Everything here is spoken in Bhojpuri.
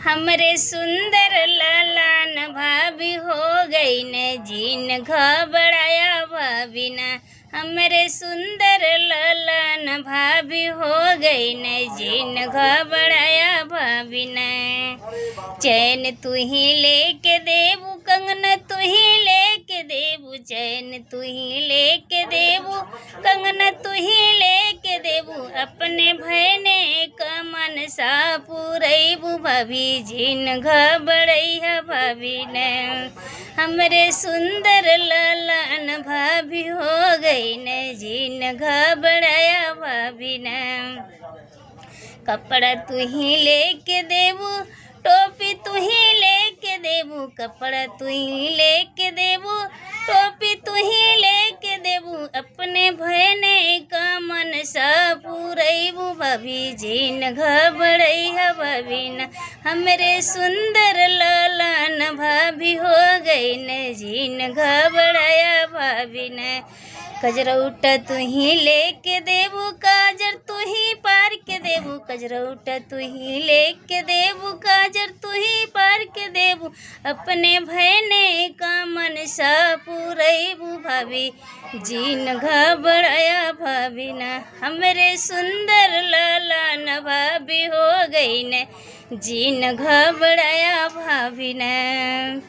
हमरे सुंदर ललन भाभी हो गई न जीन घबराया भाभी न। हमरे सुंदर ललन भाभी हो गई न जीन घबराया भाभी न। चैन तू ही लेके देबू कंगन तू ही लेके देबू, चैन तू ही लेके देबू कंगन तू ही लेके देबू, अपने भैने का मन सा पुरैबू भाभी जीन घबरैया भाभी ने। हमरे सुंदर ललन भाभी हो गई न जीन घबराया भाभी ने। कपड़ा तू ही लेके देबू टोपी तू ही लेके देबू, कपड़ा तू ही लेके देबू टोपी तू ही लेके देबू, अपने भैने का मन सा पुरैबू भाभी जीन घबरैया भाभी न। हमरे सुंदर ललन भाभी हो गई न जीन घबराया भाभी न। कजरौटा तू ही लेके देबू काजर तू ही पार के देबू, कजरौटा तू ही लेके देबू काजर तू ही पार के देबू, अपने भैने का मन सा पुरैबू भाभी जीन घबराया भाभी न। हमरे सुंदर ललन भाभी हो गई न जीन घबराया भाभी न।